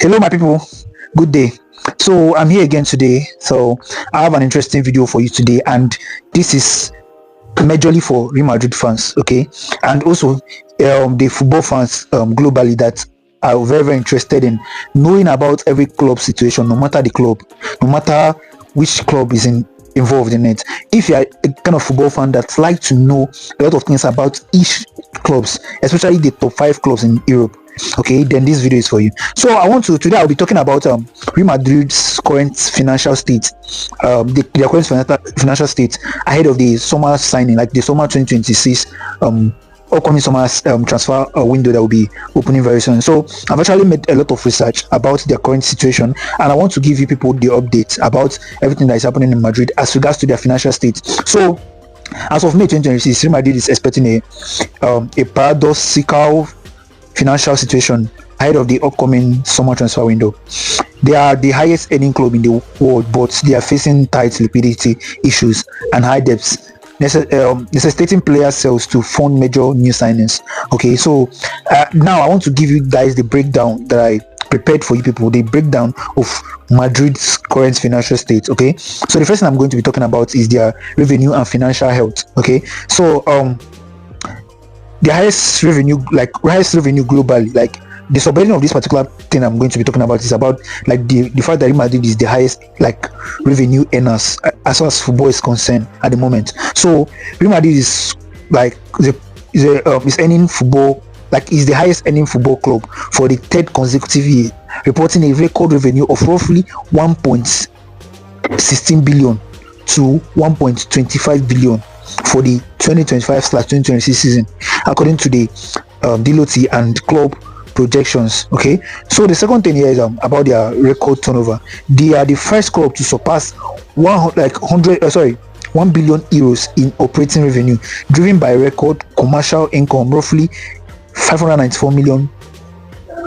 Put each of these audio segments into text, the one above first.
Hello, my people. Good day. So I'm here again today. So I have an interesting video for you today, and this is majorly for Real Madrid fans, okay, and also the football fans globally that are very very interested in knowing about every club situation, no matter the club, no matter which club is involved in it. If you are a kind of football fan that like to know a lot of things about each clubs, especially the top 5 clubs in Europe, okay, then this video is for you. So I want to today I'll be talking about Real Madrid's current financial state, their current financial state ahead of the summer signing, like the summer 2026 upcoming summer transfer window that will be opening very soon. So I've actually made a lot of research about their current situation, and I want to give you people the update about everything that is happening in Madrid as regards to their financial state. So as of May 2026, Real Madrid is expecting a paradoxical financial situation ahead of the upcoming summer transfer window. They are the highest earning club in the world, but they are facing tight liquidity issues and high debts, necessitating player sales to fund major new signings. Okay, so now I want to give you guys the breakdown that I prepared for you people, the breakdown of Madrid's current financial state. Okay, so the first thing I'm going to be talking about is their revenue and financial health. Okay, so the highest revenue globally, like the subheading of this particular thing I'm going to be talking about is about like the fact that Real Madrid is the highest like revenue earners as far as football is concerned at the moment. So Real Madrid is like is earning football, like is the highest earning football club for the third consecutive year, reporting a record revenue of roughly 1.16 billion to 1.25 billion for the 2025/2026 season, according to the Deloitte and club projections. Okay, so the second thing here is about their record turnover. They are the first club to surpass 1 billion euros in operating revenue, driven by record commercial income, roughly 594 million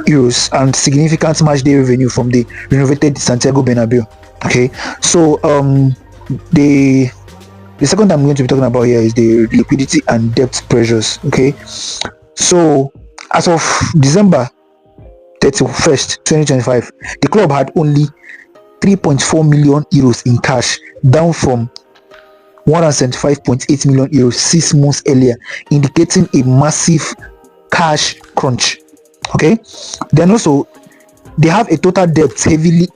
euros, and significant match day revenue from the renovated Santiago Bernabéu. Okay, so the second I'm going to be talking about here is the liquidity and debt pressures. Okay, so as of December 31st, 2025, the club had only 3.4 million euros in cash, down from 175.8 million euros 6 months earlier, indicating a massive cash crunch. Okay, then also they have a total debt heavily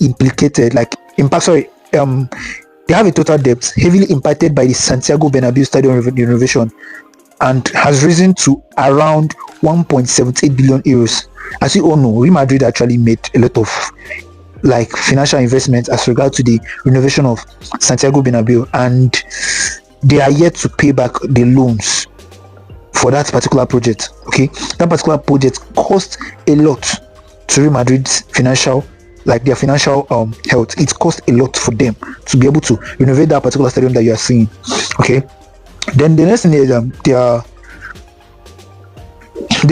they have a total debt heavily impacted by the Santiago Bernabéu stadium renovation, and has risen to around 1.78 billion euros. As you all know, Real Madrid actually made a lot of like financial investments as regard to the renovation of Santiago Bernabéu, and they are yet to pay back the loans for that particular project. Okay, that particular project cost a lot to Real Madrid's financial health. It cost a lot for them to be able to renovate that particular stadium that you are seeing. Okay, then the next thing is the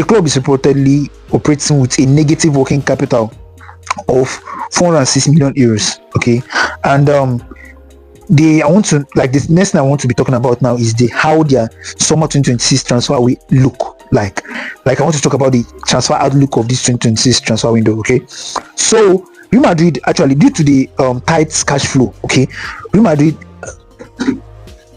club is reportedly operating with a negative working capital of 406 million euros. Okay, and the next thing I want to be talking about now is how their summer 2026 transfer will look like. I want to talk about the transfer outlook of this 2026 transfer window. Okay, so Real Madrid actually, due to the tight cash flow, okay, Real Madrid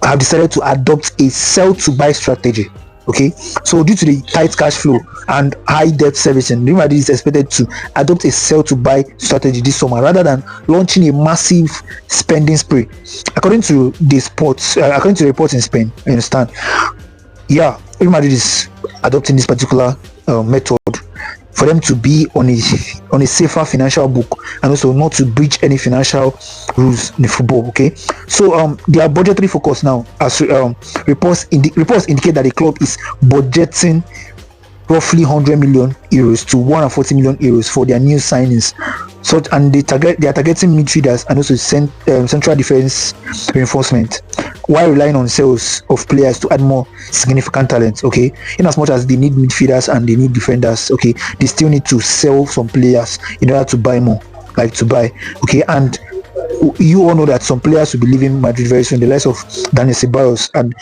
have decided to adopt a sell to buy strategy. Okay, so due to the tight cash flow and high debt servicing, Real Madrid is expected to adopt a sell to buy strategy this summer rather than launching a massive spending spree. According to the reports in Spain, you understand? Yeah, Real Madrid is adopting this particular method for them to be on a safer financial book, and also not to breach any financial rules in football. Okay, so they are budgetary focused now, as reports indicate that the club is budgeting roughly 100 million euros to 140 million euros for their new signings. So, and they are targeting midfielders and also central defense reinforcement, while relying on sales of players to add more significant talent. Okay, in as much as they need midfielders and they need defenders, okay, they still need to sell some players in order to buy more, okay, and you all know that some players will be leaving Madrid very soon, the likes of Daniel Ceballos and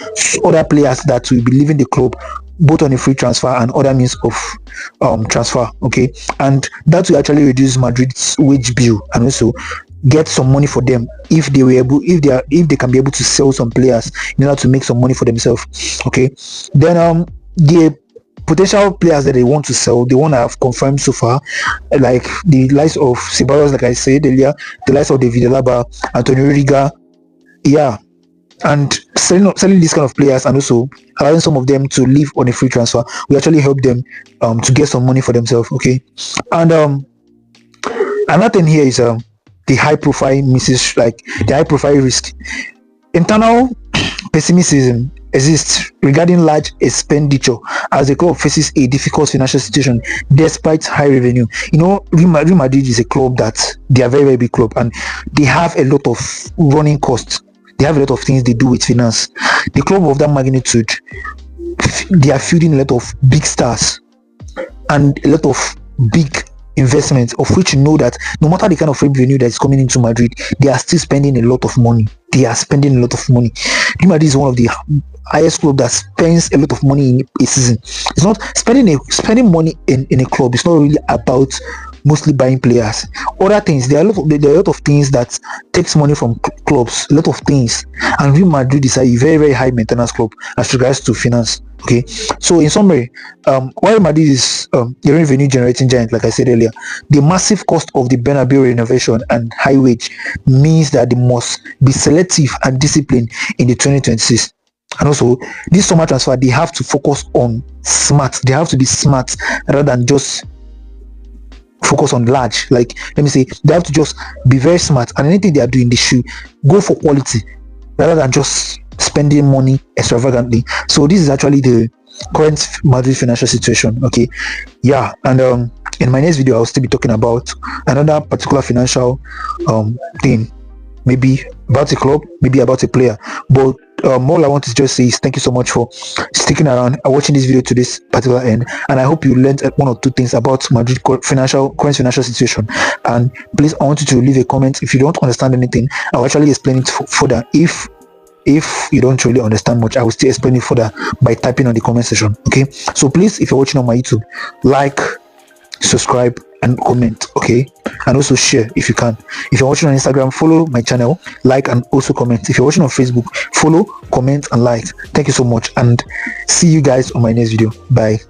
other players that will be leaving the club both on a free transfer and other means of transfer. Okay, and that will actually reduce Madrid's wage bill and also get some money for them if they can be able to sell some players in order to make some money for themselves. Okay, then the potential players that they want to sell, the one I have confirmed so far, like the likes of Ceballos, like I said earlier, the likes of David Alaba, Antonio Rudiger, yeah, and selling these kind of players and also allowing some of them to live on a free transfer will actually help them to get some money for themselves. Okay, and another thing here is the high profile misses, like the high profile risk. Internal pessimism exists regarding large expenditure as the club faces a difficult financial situation despite high revenue. You know, Real Madrid is a club that they are very, very big club and they have a lot of running costs. They have a lot of things they do with finance. The club of that magnitude, they are fielding a lot of big stars and a lot of big investments, of which you know that no matter the kind of revenue that is coming into Madrid, they are still spending a lot of money. Real Madrid is one of the highest club that spends a lot of money in a season. It's not spending money in a club. It's not really about mostly buying players. Other things, there are a lot of things that takes money from clubs, a lot of things. And Real Madrid is a very, very high maintenance club as regards to finance. Okay, so in summary, while Madrid is a revenue generating giant, like I said earlier, the massive cost of the Bernabéu renovation and high wage means that they must be selective and disciplined in the 2026. And also, this summer transfer, they have to focus on smart. They have to be smart rather than just focus on large. Like, let me say, they have to just be very smart, and anything they are doing, they should go for quality rather than just spending money extravagantly. So this is actually the current Madrid financial situation. Okay, yeah, and in my next video I'll still be talking about another particular financial thing, maybe about a club, maybe about a player. But all I want to just say is thank you so much for sticking around and watching this video to this particular end, and I hope you learned one or two things about Madrid current financial situation. And please, I want you to leave a comment if you don't understand anything. I'll actually explain it further. If you don't really understand much, I will still explain it further by typing on the comment section. Okay, so please, if you're watching on my YouTube, like, subscribe and comment. Okay, and also share if you can. If you're watching on Instagram, follow my channel, like, and also comment. If you're watching on Facebook, follow, comment, and like. Thank you so much, and see you guys on my next video. Bye.